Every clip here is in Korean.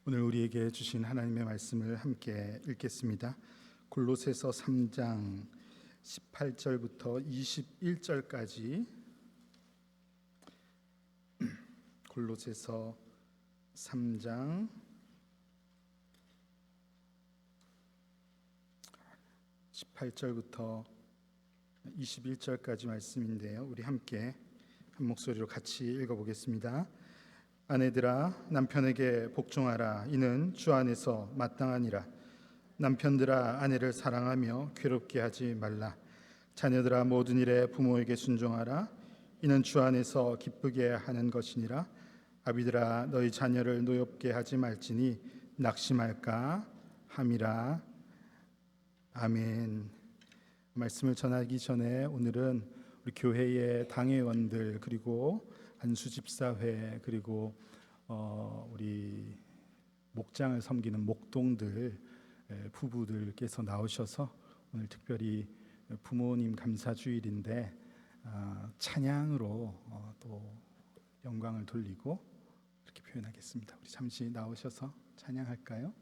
오늘 우리에게 주신 하나님의 말씀을 함께 읽겠습니다. 골로새서 3장 18절부터 21절까지 골로새서 3장 18절부터 21절까지 말씀인데요. 우리 함께 한 목소리로 같이 읽어보겠습니다. 아내들아 남편에게 복종하라. 이는 주 안에서 마땅하니라. 남편들아 아내를 사랑하며 괴롭게 하지 말라. 자녀들아 모든 일에 부모에게 순종하라. 이는 주 안에서 기쁘게 하는 것이니라. 아비들아 너희 자녀를 노엽게 하지 말지니 낙심할까 함이라. 아멘. 말씀을 전하기 전에 오늘은 우리 교회의 당회원들 그리고 안수집사회 그리고 우리 목장을 섬기는 목동들 부부들께서 나오셔서 오늘 특별히 부모님 감사주일인데 찬양으로 또 영광을 돌리고 이렇게 표현하겠습니다. 우리 잠시 나오셔서 찬양할까요?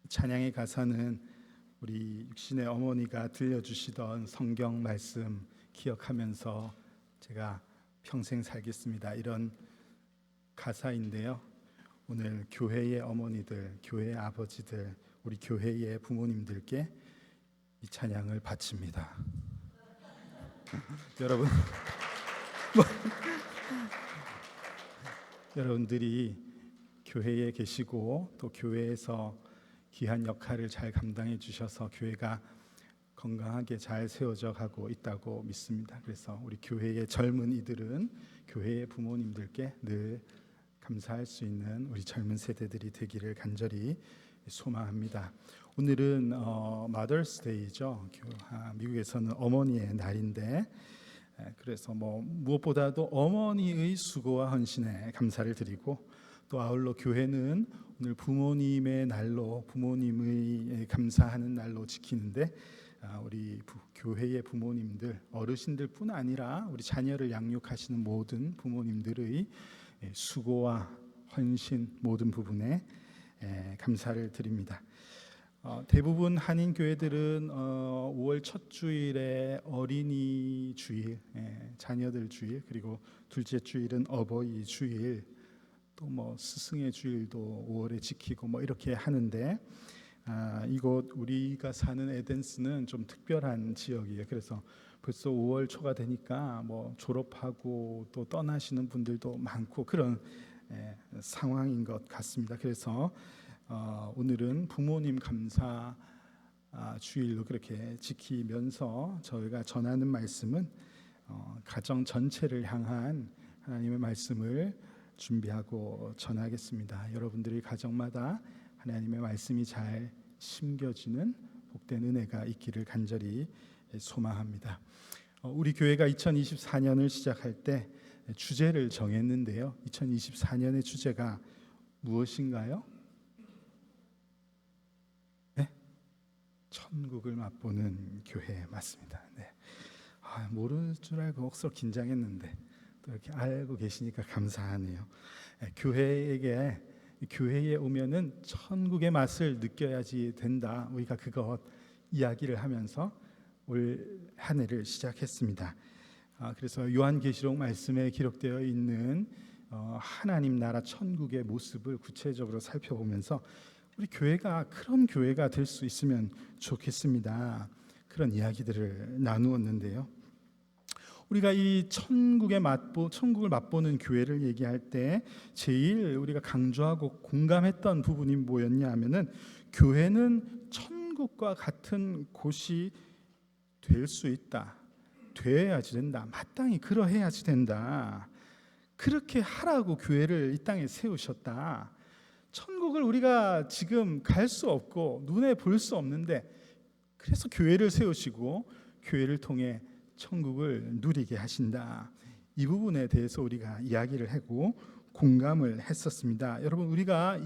찬양의 가사는 우리 육신의 어머니가 들려주시던 성경 말씀 기억하면서 제가 평생 살겠습니다, 이런 가사인데요. 오늘 교회의 어머니들, 교회의 아버지들, 우리 교회의 부모님들께 이 찬양을 바칩니다. 여러분, 뭐, 여러분들이 교회에 계시고 또 교회에서 귀한 역할을 잘 감당해 주셔서 교회가 건강하게 잘 세워져 가고 있다고 믿습니다. 그래서 우리 교회의 젊은이들은 교회의 부모님들께 늘 감사할 수 있는 우리 젊은 세대들이 되기를 간절히 소망합니다. 오늘은 Mother's Day죠. 미국에서는 어머니의 날인데, 그래서 무엇보다도 어머니의 수고와 헌신에 감사를 드리고, 또 아울러 교회는 오늘 부모님의 날로, 부모님의 감사하는 날로 지키는데, 우리 교회의 부모님들, 어르신들뿐 아니라 우리 자녀를 양육하시는 모든 부모님들의 수고와 헌신 모든 부분에 감사를 드립니다. 대부분 한인 교회들은 5월 첫 주일에 어린이 주일, 자녀들 주일, 그리고 둘째 주일은 어버이 주일, 또 스승의 주일도 5월에 지키고 이렇게 하는데, 이곳 우리가 사는 에덴스는 좀 특별한 지역이에요. 그래서 벌써 5월 초가 되니까 졸업하고 또 떠나시는 분들도 많고 그런 상황인 것 같습니다. 그래서 오늘은 부모님 감사 주일로 그렇게 지키면서 저희가 전하는 말씀은 가정 전체를 향한 하나님의 말씀을 준비하고 전하겠습니다. 여러분들의 가정마다 하나님의 말씀이 잘 심겨지는 복된 은혜가 있기를 간절히 소망합니다. 우리 교회가 2024년을 시작할 때 주제를 정했는데요. 2024년의 주제가 무엇인가요? 네? 천국을 맛보는 교회 맞습니다. 네. 모르는 줄 알고 억수로 긴장했는데 또 이렇게 알고 계시니까 감사하네요. 교회에 오면은 천국의 맛을 느껴야지 된다. 우리가 그것 이야기를 하면서 올 한 해를 시작했습니다. 그래서 요한계시록 말씀에 기록되어 있는 하나님 나라 천국의 모습을 구체적으로 살펴보면서 우리 교회가 그런 교회가 될 수 있으면 좋겠습니다. 그런 이야기들을 나누었는데요. 우리가 이 천국을 맛보는 교회를 얘기할 때 제일 우리가 강조하고 공감했던 부분이 뭐였냐 하면은 교회는 천국과 같은 곳이 될 수 있다. 되어야지 된다. 마땅히 그러해야지 된다. 그렇게 하라고 교회를 이 땅에 세우셨다. 천국을 우리가 지금 갈 수 없고 눈에 볼 수 없는데 그래서 교회를 세우시고 교회를 통해 천국을 누리게 하신다. 이 부분에 대해서 우리가 이야기를 하고 공감을 했었습니다. 여러분, 우리가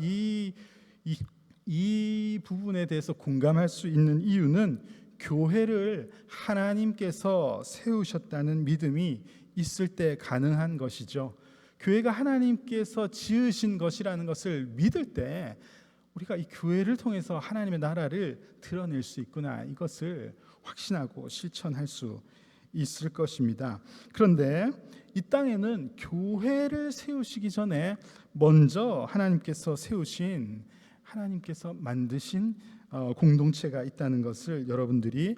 이 부분에 대해서 공감할 수 있는 이유는 교회를 하나님께서 세우셨다는 믿음이 있을 때 가능한 것이죠. 교회가 하나님께서 지으신 것이라는 것을 믿을 때 우리가 이 교회를 통해서 하나님의 나라를 드러낼 수 있구나, 이것을 확신하고 실천할 수 있을 것입니다. 그런데 이 땅에는 교회를 세우시기 전에 먼저 하나님께서 만드신 공동체가 있다는 것을 여러분들이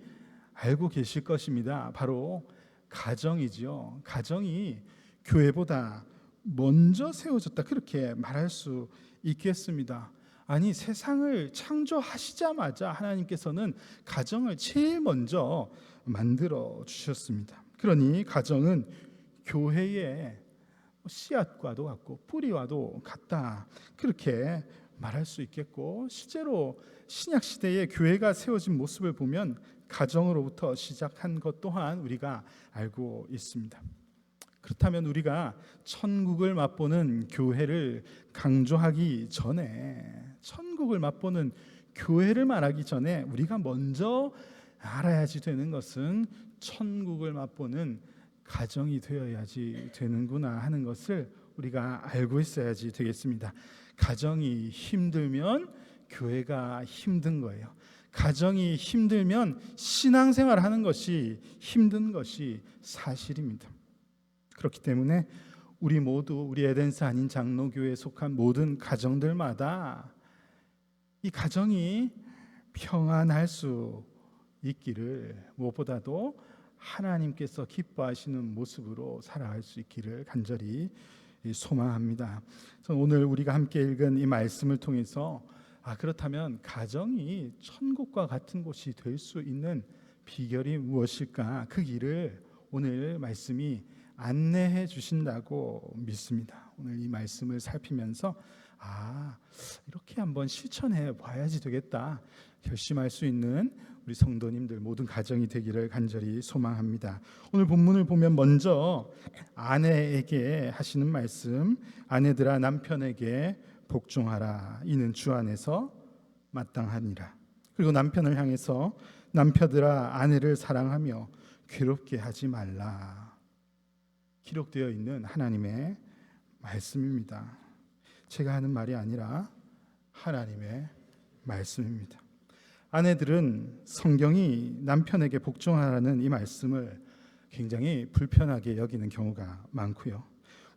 알고 계실 것입니다. 바로 가정이지요. 가정이 교회보다 먼저 세워졌다, 그렇게 말할 수 있겠습니다. 아니, 세상을 창조하시자마자 하나님께서는 가정을 제일 먼저 만들어 주셨습니다. 그러니 가정은 교회의 씨앗과도 같고 뿌리와도 같다, 그렇게 말할 수 있겠고, 실제로 신약 시대에 교회가 세워진 모습을 보면 가정으로부터 시작한 것 또한 우리가 알고 있습니다. 그렇다면 우리가 천국을 맛보는 교회를 강조하기 전에, 천국을 맛보는 교회를 말하기 전에 우리가 먼저 알아야지 되는 것은 천국을 맛보는 가정이 되어야지 되는구나 하는 것을 우리가 알고 있어야지 되겠습니다. 가정이 힘들면 교회가 힘든 거예요. 가정이 힘들면 신앙생활 하는 것이 힘든 것이 사실입니다. 그렇기 때문에 우리 모두, 우리 에덴스 한인 장로교회에 속한 모든 가정들마다 이 가정이 평안할 수 있기를, 무엇보다도 하나님께서 기뻐하시는 모습으로 살아갈 수 있기를 간절히 소망합니다. 오늘 우리가 함께 읽은 이 말씀을 통해서 그렇다면 가정이 천국과 같은 곳이 될 수 있는 비결이 무엇일까? 그 길을 오늘 말씀이 안내해 주신다고 믿습니다. 오늘 이 말씀을 살피면서 이렇게 한번 실천해 봐야지 되겠다 결심할 수 있는 우리 성도님들 모든 가정이 되기를 간절히 소망합니다. 오늘 본문을 보면 먼저 아내에게 하시는 말씀, 아내들아 남편에게 복종하라, 이는 주 안에서 마땅하니라. 그리고 남편을 향해서 남편들아 아내를 사랑하며 괴롭게 하지 말라. 기록되어 있는 하나님의 말씀입니다. 제가 하는 말이 아니라 하나님의 말씀입니다. 아내들은 성경이 남편에게 복종하라는 이 말씀을 굉장히 불편하게 여기는 경우가 많고요.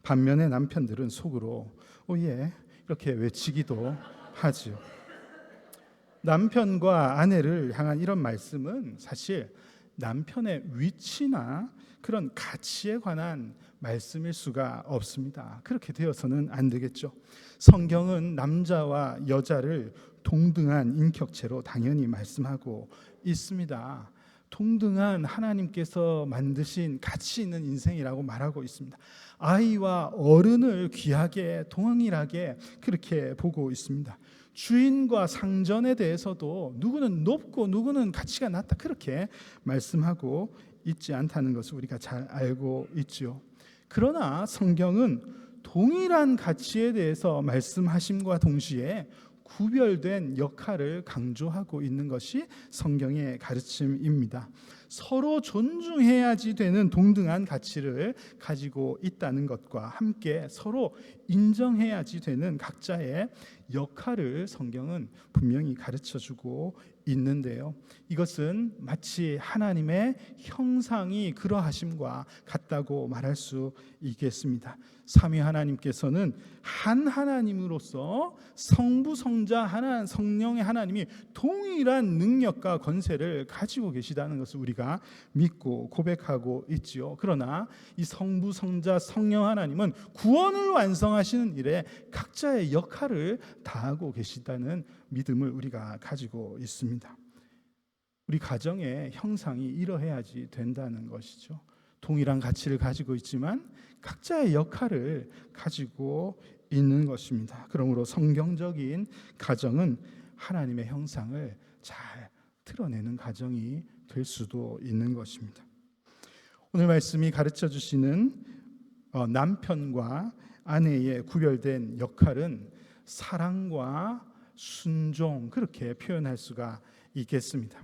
반면에 남편들은 속으로 예 이렇게 외치기도 하죠. 남편과 아내를 향한 이런 말씀은 사실 남편의 위치나 그런 가치에 관한 말씀일 수가 없습니다. 그렇게 되어서는 안 되겠죠. 성경은 남자와 여자를 동등한 인격체로 당연히 말씀하고 있습니다. 동등한 하나님께서 만드신 가치 있는 인생이라고 말하고 있습니다. 아이와 어른을 귀하게 동일하게 그렇게 보고 있습니다. 주인과 상전에 대해서도 누구는 높고 누구는 가치가 낮다 그렇게 말씀하고 있지 않다는 것을 우리가 잘 알고 있죠. 그러나 성경은 동일한 가치에 대해서 말씀하심과 동시에 구별된 역할을 강조하고 있는 것이 성경의 가르침입니다. 서로 존중해야지 되는 동등한 가치를 가지고 있다는 것과 함께 서로 인정해야지 되는 각자의 역할을 성경은 분명히 가르쳐주고 있는데요. 이것은 마치 하나님의 형상이 그러하심과 같다고 말할 수 있겠습니다. 삼위 하나님께서는 한 하나님으로서 성부, 성자, 하나, 성령의 하나님이 동일한 능력과 권세를 가지고 계시다는 것을 우리가 믿고 고백하고 있지요. 그러나 이 성부, 성자, 성령 하나님은 구원을 완성하시는 일에 각자의 역할을 다하고 계시다는 믿음을 우리가 가지고 있습니다. 우리 가정의 형상이 이러해야지 된다는 것이죠. 동일한 가치를 가지고 있지만 각자의 역할을 가지고 있는 것입니다. 그러므로 성경적인 가정은 하나님의 형상을 잘 드러내는 가정이 될 수도 있는 것입니다. 오늘 말씀이 가르쳐 주시는 남편과 아내의 구별된 역할은 사랑과 순종, 그렇게 표현할 수가 있겠습니다.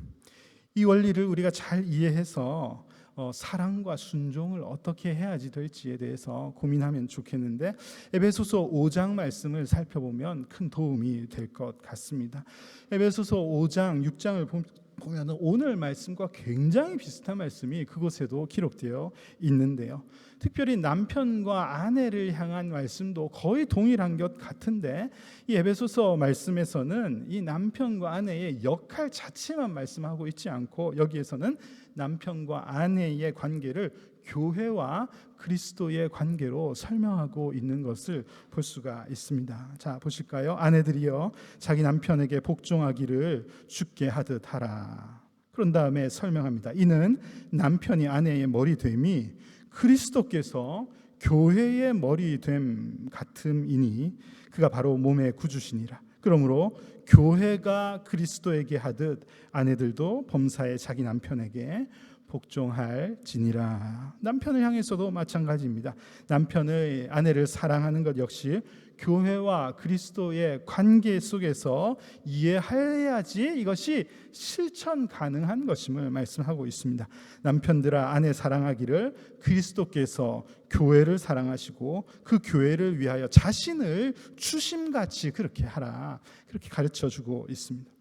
이 원리를 우리가 잘 이해해서 사랑과 순종을 어떻게 해야지 될지에 대해서 고민하면 좋겠는데, 에베소서 5장 말씀을 살펴보면 큰 도움이 될 것 같습니다. 에베소서 5장 6장을 보면 오늘 말씀과 굉장히 비슷한 말씀이 그곳에도 기록되어 있는데요. 특별히 남편과 아내를 향한 말씀도 거의 동일한 것 같은데, 이 에베소서 말씀에서는 이 남편과 아내의 역할 자체만 말씀하고 있지 않고 여기에서는 남편과 아내의 관계를 교회와 그리스도의 관계로 설명하고 있는 것을 볼 수가 있습니다. 자, 보실까요? 아내들이여 자기 남편에게 복종하기를 주께 하듯 하라. 그런 다음에 설명합니다. 이는 남편이 아내의 머리 됨이 그리스도께서 교회의 머리 됨 같음이니 그가 바로 몸의 구주시니라. 그러므로 교회가 그리스도에게 하듯 아내들도 범사에 자기 남편에게 복종할지니라. 남편을 향해서도 마찬가지입니다. 남편의 아내를 사랑하는 것 역시 교회와 그리스도의 관계 속에서 이해해야지 이것이 실천 가능한 것임을 말씀하고 있습니다. 남편들아 아내 사랑하기를 그리스도께서 교회를 사랑하시고 그 교회를 위하여 자신을 주심같이 그렇게 하라, 그렇게 가르쳐주고 있습니다.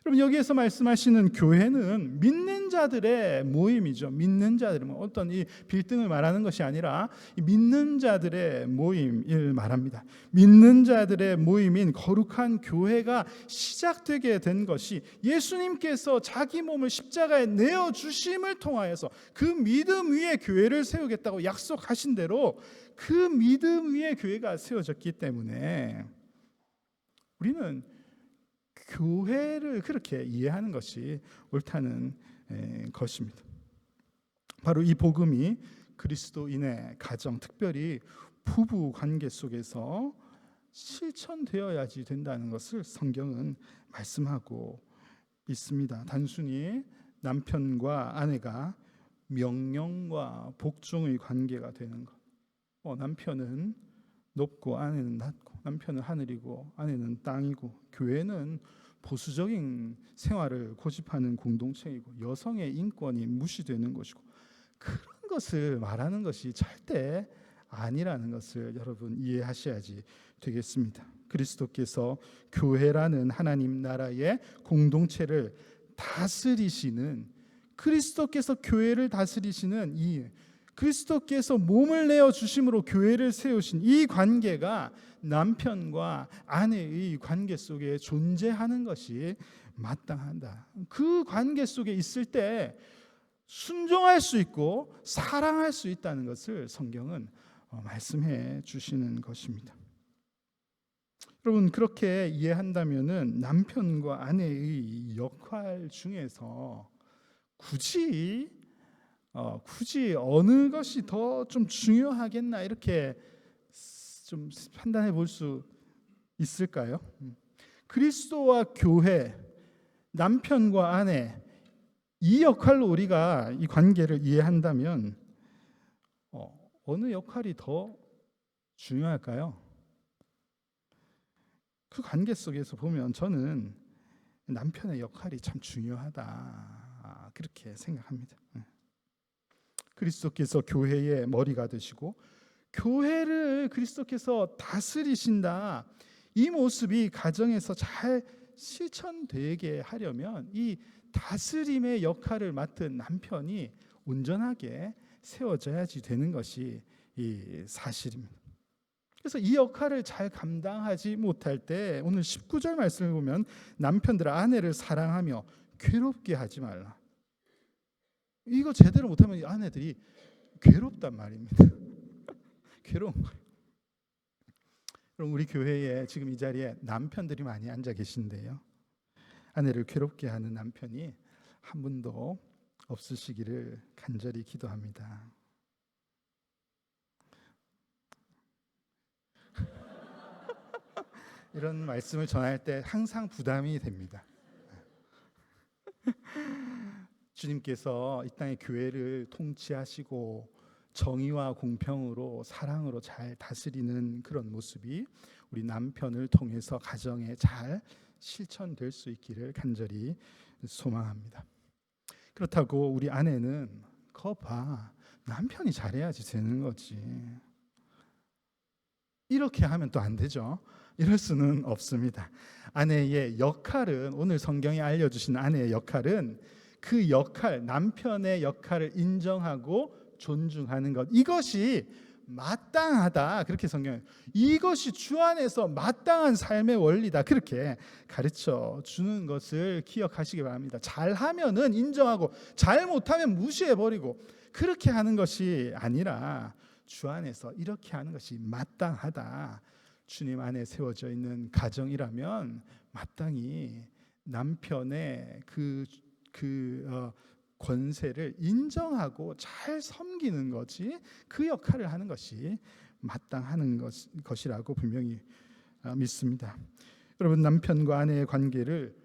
여러분, 여기에서 말씀하시는 교회는 믿는 자들의 모임이죠. 믿는 자들은 어떤 이 빌딩을 말하는 것이 아니라 믿는 자들의 모임을 말합니다. 믿는 자들의 모임인 거룩한 교회가 시작되게 된 것이 예수님께서 자기 몸을 십자가에 내어주심을 통하여서 그 믿음 위에 교회를 세우겠다고 약속하신 대로 그 믿음 위에 교회가 세워졌기 때문에 우리는 교회를 그렇게 이해하는 것이 옳다는 것입니다. 바로 이 복음이 그리스도인의 가정, 특별히 부부 관계 속에서 실천되어야지 된다는 것을 성경은 말씀하고 있습니다. 단순히 남편과 아내가 명령과 복종의 관계가 되는 것. 남편은 높고 아내는 낮고, 남편은 하늘이고 아내는 땅이고, 교회는 보수적인 생활을 고집하는 공동체이고, 여성의 인권이 무시되는 것이고, 그런 것을 말하는 것이 절대 아니라는 것을 여러분 이해하셔야지 되겠습니다. 그리스도께서 교회라는 하나님 나라의 공동체를 다스리시는, 그리스도께서 교회를 다스리시는 이 그리스도께서 몸을 내어 주심으로 교회를 세우신 이 관계가 남편과 아내의 관계 속에 존재하는 것이 마땅하다. 그 관계 속에 있을 때 순종할 수 있고 사랑할 수 있다는 것을 성경은 말씀해 주시는 것입니다. 여러분, 그렇게 이해한다면은 남편과 아내의 역할 중에서 굳이 어느 것이 더 좀 중요하겠나, 이렇게 좀 판단해 볼 수 있을까요? 그리스도와 교회, 남편과 아내, 이 역할로 우리가 이 관계를 이해한다면 어느 역할이 더 중요할까요? 그 관계 속에서 보면 저는 남편의 역할이 참 중요하다, 그렇게 생각합니다. 그리스도께서 교회의 머리가 되시고 교회를 그리스도께서 다스리신다, 이 모습이 가정에서 잘 실천되게 하려면 이 다스림의 역할을 맡은 남편이 온전하게 세워져야지 되는 것이 이 사실입니다. 그래서 이 역할을 잘 감당하지 못할 때 오늘 19절 말씀을 보면 남편들아 아내를 사랑하며 괴롭게 하지 말라. 이거 제대로 못하면 아내들이 괴롭단 말입니다. 괴로운 거예요. 그럼 우리 교회에 지금 이 자리에 남편들이 많이 앉아 계신데요, 아내를 괴롭게 하는 남편이 한 분도 없으시기를 간절히 기도합니다. 이런 말씀을 전할 때 항상 부담이 됩니다. 주님께서 이 땅의 교회를 통치하시고 정의와 공평으로 사랑으로 잘 다스리는 그런 모습이 우리 남편을 통해서 가정에 잘 실천될 수 있기를 간절히 소망합니다. 그렇다고 우리 아내는 거 봐, 남편이 잘해야지 되는 거지, 이렇게 하면 또 안 되죠. 이럴 수는 없습니다. 아내의 역할은, 오늘 성경이 알려주신 아내의 역할은 그 역할, 남편의 역할을 인정하고 존중하는 것, 이것이 마땅하다, 그렇게 성경은, 이것이 주 안에서 마땅한 삶의 원리다, 그렇게 가르쳐 주는 것을 기억하시기 바랍니다. 잘하면은 인정하고 잘못하면 무시해버리고 그렇게 하는 것이 아니라 주 안에서 이렇게 하는 것이 마땅하다. 주님 안에 세워져 있는 가정이라면 마땅히 남편의 그 권세를 인정하고 잘 섬기는 것이, 그 역할을 하는 것이 마땅하는 것이라고 분명히 믿습니다. 여러분, 남편과 아내의 관계를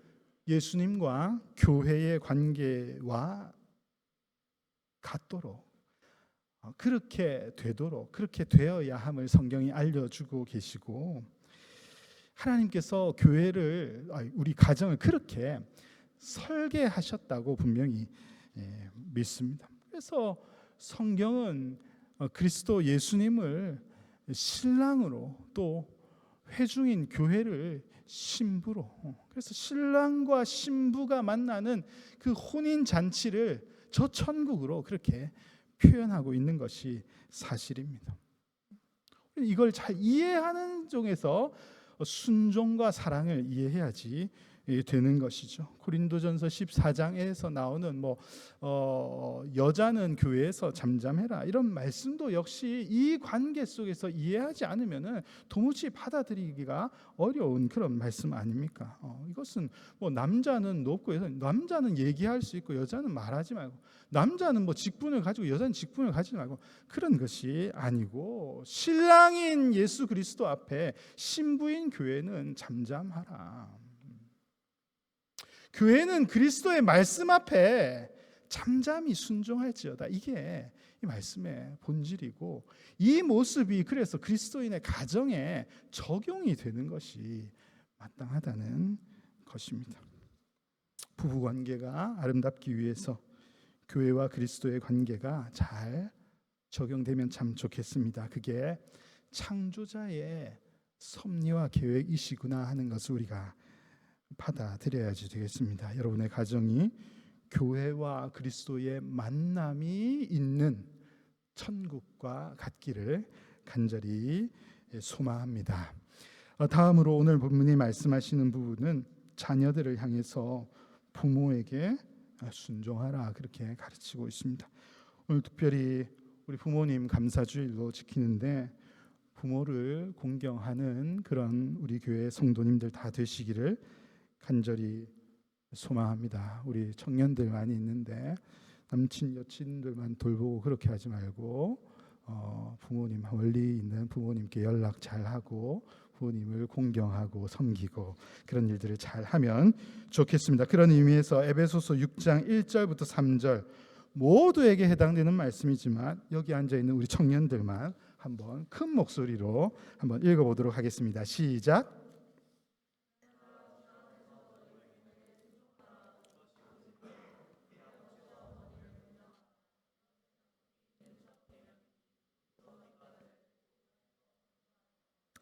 예수님과 교회의 관계와 같도록, 그렇게 되도록, 그렇게 되어야 함을 성경이 알려주고 계시고, 하나님께서 교회를, 우리 가정을 그렇게 설계하셨다고 분명히 믿습니다. 그래서 성경은 그리스도 예수님을 신랑으로 또 회중인 교회를 신부로, 그래서 신랑과 신부가 만나는 그 혼인 잔치를 저 천국으로 그렇게 표현하고 있는 것이 사실입니다. 이걸 잘 이해하는 쪽에서 순종과 사랑을 이해해야지 되는 것이죠. 고린도전서 14장에서 나오는 여자는 교회에서 잠잠해라 이런 말씀도 역시 이 관계 속에서 이해하지 않으면은 도무지 받아들이기가 어려운 그런 말씀 아닙니까? 이것은 남자는 높고 남자는 얘기할 수 있고 여자는 말하지 말고, 남자는 직분을 가지고 여자는 직분을 가지지 말고, 그런 것이 아니고 신랑인 예수 그리스도 앞에 신부인 교회는 잠잠하라. 교회는 그리스도의 말씀 앞에 잠잠히 순종할지어다. 이게 이 말씀의 본질이고, 이 모습이 그래서 그리스도인의 가정에 적용이 되는 것이 마땅하다는 것입니다. 부부 관계가 아름답기 위해서 교회와 그리스도의 관계가 잘 적용되면 참 좋겠습니다. 그게 창조자의 섭리와 계획이시구나 하는 것을 우리가 받아들여야지 되겠습니다. 여러분의 가정이 교회와 그리스도의 만남이 있는 천국과 같기를 간절히 소망합니다. 다음으로 오늘 본문이 말씀하시는 부분은 자녀들을 향해서 부모에게 순종하라 그렇게 가르치고 있습니다. 오늘 특별히 우리 부모님 감사주일로 지키는데 부모를 공경하는 그런 우리 교회 성도님들 다 되시기를 간절히 소망합니다. 우리 청년들 많이 있는데 남친 여친들만 돌보고 그렇게 하지 말고 부모님, 멀리 있는 부모님께 연락 잘하고 부모님을 공경하고 섬기고 그런 일들을 잘하면 좋겠습니다. 그런 의미에서 에베소서 6장 1절부터 3절 모두에게 해당되는 말씀이지만 여기 앉아있는 우리 청년들만 한번 큰 목소리로 한번 읽어보도록 하겠습니다. 시작.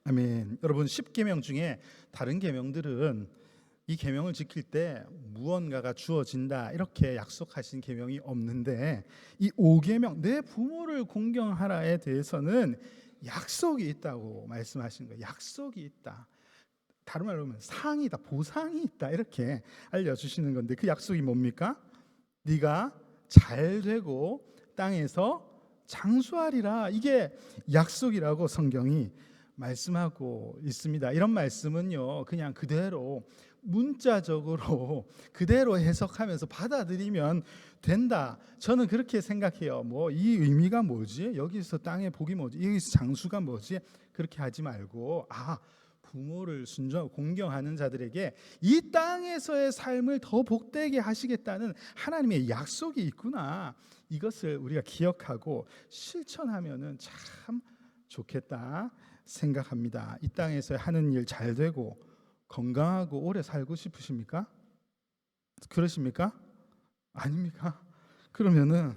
아멘. 여러분 10계명 중에 다른 계명들은 이 계명을 지킬 때 무언가가 주어진다 이렇게 약속하신 계명이 없는데 이 5계명 내 부모를 공경하라에 대해서는 약속이 있다고 말씀하신 거예요. 약속이 있다. 다른 말로 하면 상이다, 보상이 있다 이렇게 알려주시는 건데 그 약속이 뭡니까? 네가 잘 되고 땅에서 장수하리라. 이게 약속이라고 성경이 말씀하고 있습니다. 이런 말씀은요 그냥 그대로 문자적으로 그대로 해석하면서 받아들이면 된다. 저는 그렇게 생각해요. 이 의미가 뭐지? 여기서 땅의 복이 뭐지? 여기서 장수가 뭐지? 그렇게 하지 말고 부모를 순종하고 공경하는 자들에게 이 땅에서의 삶을 더 복되게 하시겠다는 하나님의 약속이 있구나. 이것을 우리가 기억하고 실천하면은 참 좋겠다 생각합니다. 이 땅에서 하는 일 잘 되고 건강하고 오래 살고 싶으십니까? 그러십니까? 아닙니까? 그러면은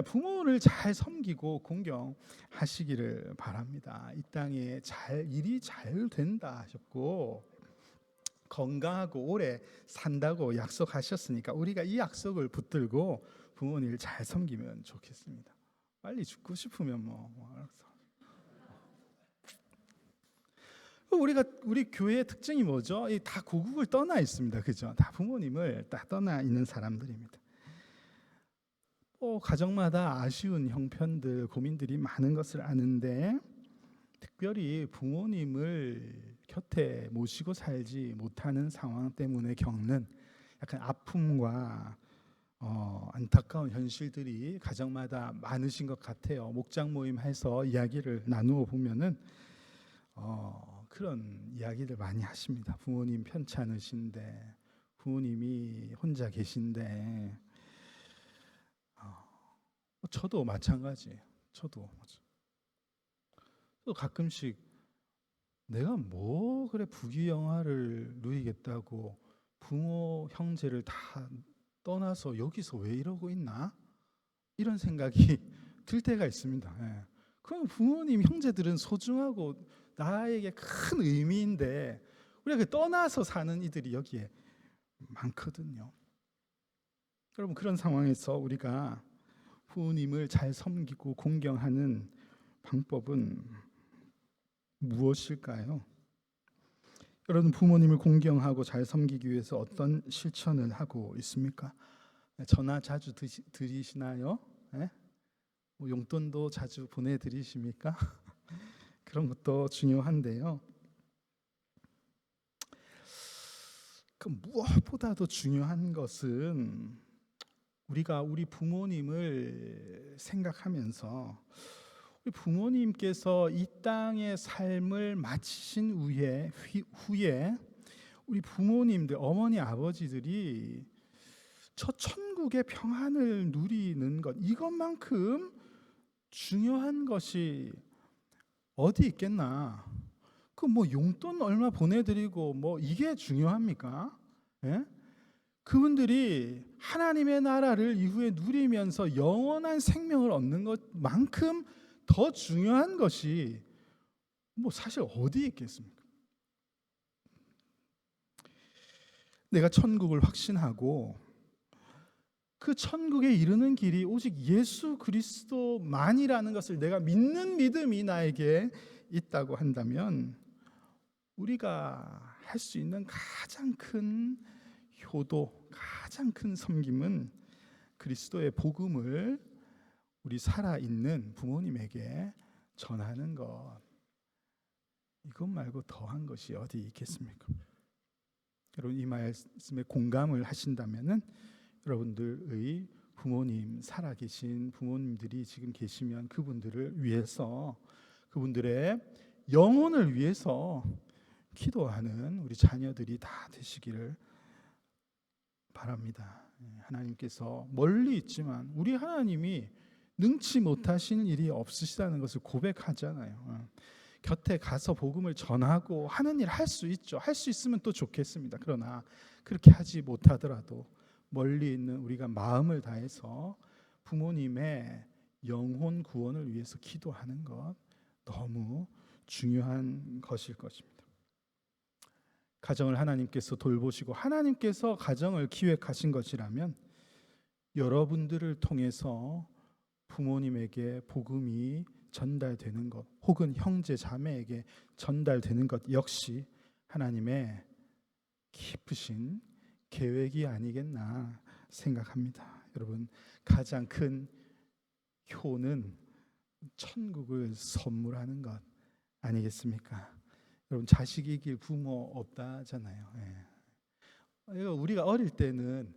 부모를 잘 섬기고 공경하시기를 바랍니다. 이 땅에 일이 잘 된다 하셨고 건강하고 오래 산다고 약속하셨으니까 우리가 이 약속을 붙들고 부모님을 잘 섬기면 좋겠습니다. 빨리 죽고 싶으면 우리 교회의 특징이 뭐죠? 다 고국을 떠나 있습니다. 그죠? 다 부모님을 다 떠나 있는 사람들입니다. 가정마다 아쉬운 형편들, 고민들이 많은 것을 아는데 특별히 부모님을 곁에 모시고 살지 못하는 상황 때문에 겪는 약간 아픔과 안타까운 현실들이 가정마다 많으신 것 같아요. 목장 모임해서 이야기를 나누어 보면은 그런 이야기들 많이 하십니다. 부모님 편찮으신데, 부모님이 혼자 계신데, 저도 마찬가지예요. 저도 가끔씩 내가 그래 부귀영화를 누리겠다고 부모 형제를 다 떠나서 여기서 왜 이러고 있나? 이런 생각이 들 때가 있습니다. 그럼 부모님 형제들은 소중하고 나에게 큰 의미인데 우리가 떠나서 사는 이들이 여기에 많거든요. 여러분, 그런 상황에서 우리가 부모님을 잘 섬기고 공경하는 방법은 무엇일까요? 여러분, 부모님을 공경하고 잘 섬기기 위해서 어떤 실천을 하고 있습니까? 전화 자주 드리시나요? 네? 용돈도 자주 보내드리십니까? 그런 것도 중요한데요. 그 무엇보다도 중요한 것은 우리가 우리 부모님을 생각하면서 우리 부모님께서 이 땅의 삶을 마치신 후에 우리 부모님들, 어머니, 아버지들이 저 천국의 평안을 누리는 것, 이것만큼 중요한 것이 어디 있겠나? 그 용돈 얼마 보내드리고 이게 중요합니까? 예? 그분들이 하나님의 나라를 이후에 누리면서 영원한 생명을 얻는 것만큼 더 중요한 것이 사실 어디에 있겠습니까? 내가 천국을 확신하고 그 천국에 이르는 길이 오직 예수 그리스도만이라는 것을 내가 믿는 믿음이 나에게 있다고 한다면 우리가 할 수 있는 가장 큰 효도, 가장 큰 섬김은 그리스도의 복음을 우리 살아있는 부모님에게 전하는 것. 이것 말고 더한 것이 어디 있겠습니까? 여러분, 이 말씀에 공감을 하신다면은 여러분들의 부모님, 살아계신 부모님들이 지금 계시면 그분들을 위해서, 그분들의 영혼을 위해서 기도하는 우리 자녀들이 다 되시기를 바랍니다. 하나님께서 멀리 있지만 우리 하나님이 능치 못하신 일이 없으시다는 것을 고백하잖아요. 곁에 가서 복음을 전하고 하는 일 할 수 있죠. 할 수 있으면 또 좋겠습니다. 그러나 그렇게 하지 못하더라도 멀리 있는 우리가 마음을 다해서 부모님의 영혼 구원을 위해서 기도하는 것 너무 중요한 것일 것입니다. 가정을 하나님께서 돌보시고 하나님께서 가정을 기획하신 것이라면 여러분들을 통해서 부모님에게 복음이 전달되는 것, 혹은 형제 자매에게 전달되는 것 역시 하나님의 깊으신 계획이 아니겠나 생각합니다. 여러분, 가장 큰 효는 천국을 선물하는 것 아니겠습니까? 여러분, 자식이 이길 부모 없다잖아요. 우리가 어릴 때는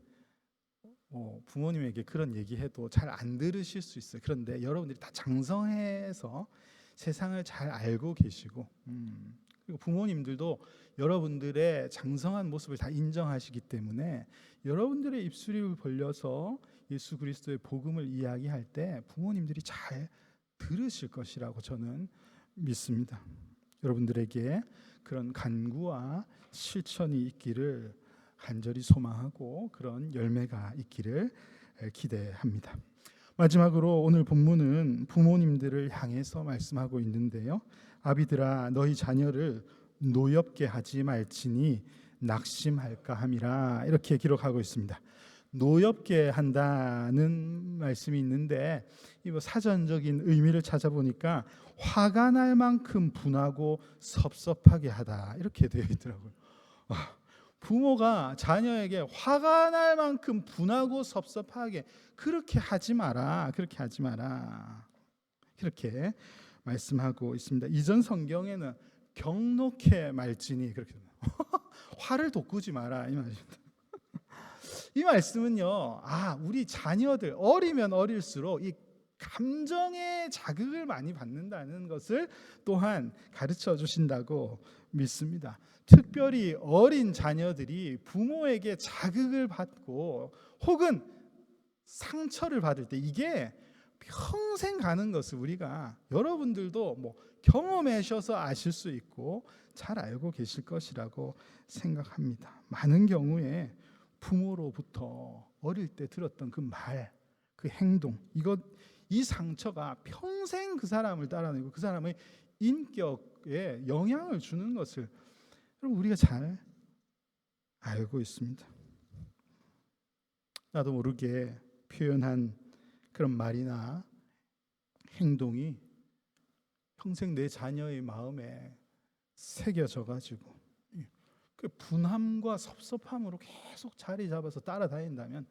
부모님에게 그런 얘기해도 잘 안 들으실 수 있어요. 그런데 여러분들이 다 장성해서 세상을 잘 알고 계시고, 그리고 부모님들도 여러분들의 장성한 모습을 다 인정하시기 때문에 여러분들의 입술을 벌려서 예수 그리스도의 복음을 이야기할 때 부모님들이 잘 들으실 것이라고 저는 믿습니다. 여러분들에게 그런 간구와 실천이 있기를 간절히 소망하고 그런 열매가 있기를 기대합니다. 마지막으로 오늘 본문은 부모님들을 향해서 말씀하고 있는데요. 아비들아, 너희 자녀를 노엽게 하지 말지니 낙심할까 함이라, 이렇게 기록하고 있습니다. 노엽게 한다는 말씀이 있는데 사전적인 의미를 찾아보니까 화가 날 만큼 분하고 섭섭하게 하다, 이렇게 되어 있더라고요. 부모가 자녀에게 화가 날 만큼 분하고 섭섭하게, 그렇게 하지 마라, 그렇게 하지 마라, 그렇게 말씀하고 있습니다. 이전 성경에는 경록해 말지니, 그렇게 화를 돋구지 마라, 이 말입니다. 이 말씀은요, 우리 자녀들 어리면 어릴수록 이 감정의 자극을 많이 받는다는 것을 또한 가르쳐 주신다고 믿습니다. 특별히 어린 자녀들이 부모에게 자극을 받고 혹은 상처를 받을 때 이게 평생 가는 것을 우리가, 여러분들도 경험하셔서 아실 수 있고 잘 알고 계실 것이라고 생각합니다. 많은 경우에 부모로부터 어릴 때 들었던 그 말, 그 행동, 이 상처가 평생 그 사람을 따라내고 그 사람의 인격 행복에 영향을 주는 것을 여러분 우리가 잘 알고 있습니다. 나도 모르게 표현한 그런 말이나 행동이 평생 내 자녀의 마음에 새겨져 가지고 그 분함과 섭섭함으로 계속 자리 잡아서 따라다닌다면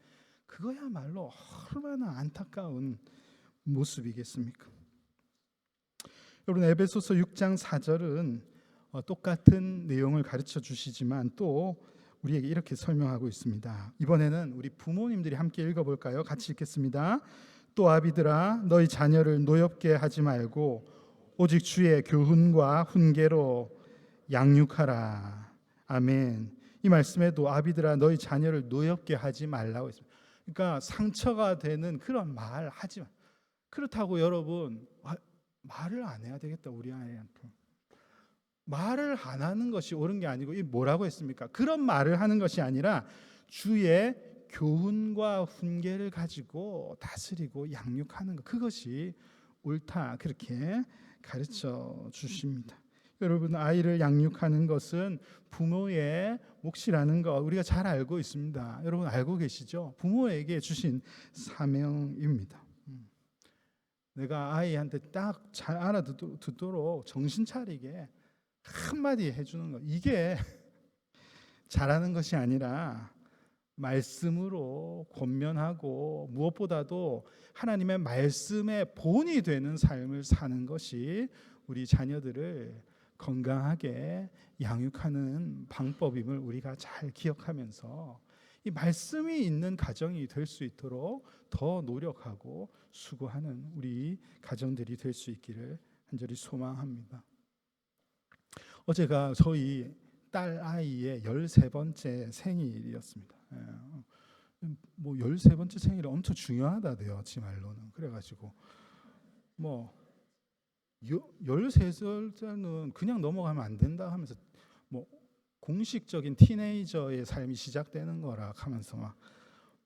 그거야말로 얼마나 안타까운 모습이겠습니까? 여러분, 에베소서 6장 4절은 똑같은 내용을 가르쳐 주시지만 또 우리에게 이렇게 설명하고 있습니다. 이번에는 우리 부모님들이 함께 읽어볼까요? 같이 읽겠습니다. 또 아비들아, 너희 자녀를 노엽게 하지 말고 오직 주의 교훈과 훈계로 양육하라. 아멘. 이 말씀에도 아비들아, 너희 자녀를 노엽게 하지 말라고 했습니다. 그러니까 상처가 되는 그런 말 하지 마. 그렇다고 여러분 말을 안 해야 되겠다 우리 아이한테. 말을 안 하는 것이 옳은 게 아니고 이 뭐라고 했습니까? 그런 말을 하는 것이 아니라 주의 교훈과 훈계를 가지고 다스리고 양육하는 것, 그것이 옳다, 그렇게 가르쳐 주십니다. 여러분, 아이를 양육하는 것은 부모의 몫이라는 거 우리가 잘 알고 있습니다. 여러분 알고 계시죠? 부모에게 주신 사명입니다. 내가 아이한테 딱 잘 알아듣도록 정신 차리게 한마디 해주는 것, 이게 잘하는 것이 아니라 말씀으로 권면하고 무엇보다도 하나님의 말씀의 본이 되는 삶을 사는 것이 우리 자녀들을 건강하게 양육하는 방법임을 우리가 잘 기억하면서 이 말씀이 있는 가정이 될 수 있도록 더 노력하고 수고하는 우리 가정들이 될 수 있기를 간절히 소망합니다. 어제가 저희 딸 아이의 13번째 생일이었습니다. 뭐 13번째 생일이 엄청 중요하다대요, 지 말로는. 그래가지고 뭐 13살은 그냥 넘어가면 안 된다 하면서 뭐 공식적인 티네이저의 삶이 시작되는 거라 하면서 막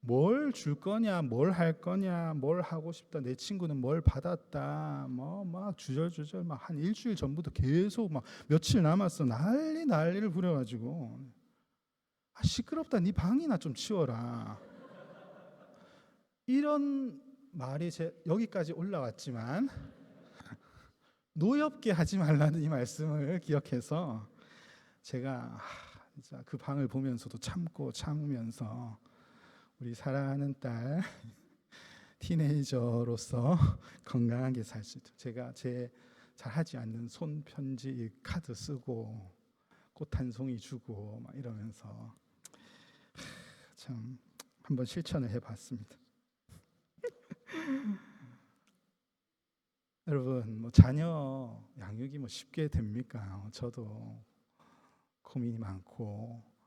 뭘 줄 거냐, 뭘 할 거냐, 뭘 하고 싶다, 내 친구는 뭘 받았다, 뭐 막 주절주절 막 한 일주일 전부터 계속 막 며칠 남았어 난리를 부려가지고 시끄럽다, 네 방이나 좀 치워라, 이런 말이 여기까지 올라왔지만 노엽게 하지 말라는 이 말씀을 기억해서 제가 진짜 그 방을 보면서도 참으면서 우리 사랑하는 딸 티네이저로서 건강하게 살 수 있도록 제가 제 잘하지 않는 손편지 카드 쓰고 꽃 한 송이 주고 막 이러면서 참 한번 실천을 해봤습니다. 여러분, 뭐 자녀 양육이 뭐 쉽게 됩니까? 저도 고민이 많고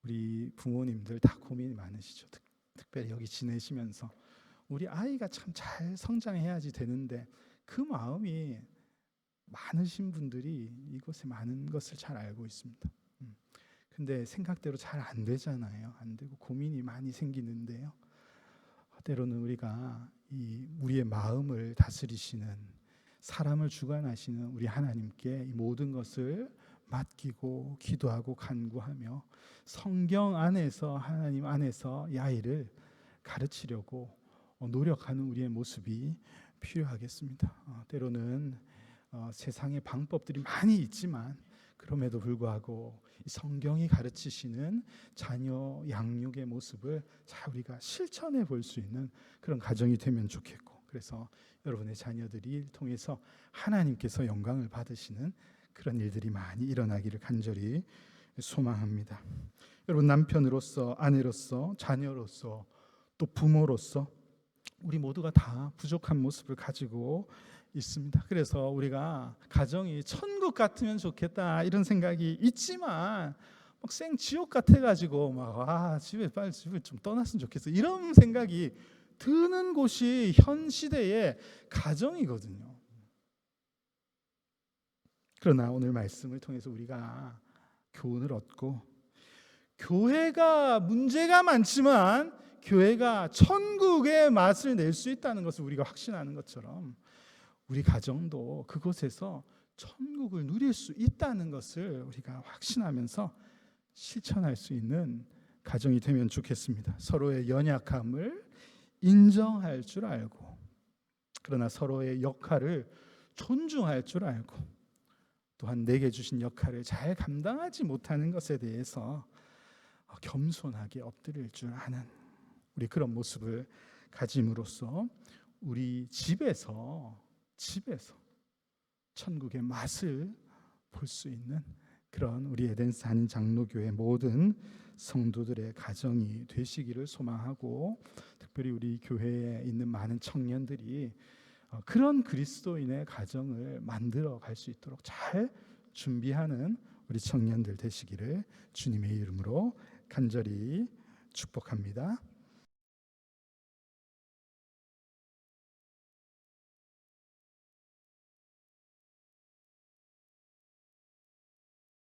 우리 부모님들 다 고민이 많으시죠. 특별히 여기 지내시면서 우리 아이가 참 잘 성장해야지 되는데 그 마음이 많으신 분들이 이곳에 많은 것을 잘 알고 있습니다. 근데 생각대로 잘 안 되잖아요. 안 되고 고민이 많이 생기는데요. 때로는 우리가 우리의 마음을 다스리시는, 사람을 주관하시는 우리 하나님께 이 모든 것을 맡기고 기도하고 간구하며 성경 안에서, 하나님 안에서 이 아이를 가르치려고 노력하는 우리의 모습이 필요하겠습니다. 때로는 세상의 방법들이 많이 있지만 그럼에도 불구하고 이 성경이 가르치시는 자녀 양육의 모습을 잘 우리가 실천해 볼 수 있는 그런 가정이 되면 좋겠고, 그래서 여러분의 자녀들이 통해서 하나님께서 영광을 받으시는 그런 일들이 많이 일어나기를 간절히 소망합니다. 여러분, 남편으로서, 아내로서, 자녀로서, 또 부모로서 우리 모두가 다 부족한 모습을 가지고 있습니다. 그래서 우리가 가정이 천국 같으면 좋겠다 이런 생각이 있지만 막 생지옥 같아가지고 막 집을 좀 떠났으면 좋겠어 이런 생각이 드는 곳이 현 시대의 가정이거든요. 그러나 오늘 말씀을 통해서 우리가 교훈을 얻고, 교회가 문제가 많지만 교회가 천국의 맛을 낼 수 있다는 것을 우리가 확신하는 것처럼 우리 가정도 그곳에서 천국을 누릴 수 있다는 것을 우리가 확신하면서 실천할 수 있는 가정이 되면 좋겠습니다. 서로의 연약함을 인정할 줄 알고, 그러나 서로의 역할을 존중할 줄 알고, 또한 내게 주신 역할을 잘 감당하지 못하는 것에 대해서 겸손하게 엎드릴 줄 아는 우리 그런 모습을 가짐으로써 우리 집에서 천국의 맛을 볼 수 있는 그런 우리 에덴스 한인 장로교회 모든 성도들의 가정이 되시기를 소망하고, 특별히 우리 교회에 있는 많은 청년들이 그런 그리스도인의 가정을 만들어 갈 수 있도록 잘 준비하는 우리 청년들 되시기를 주님의 이름으로 간절히 축복합니다.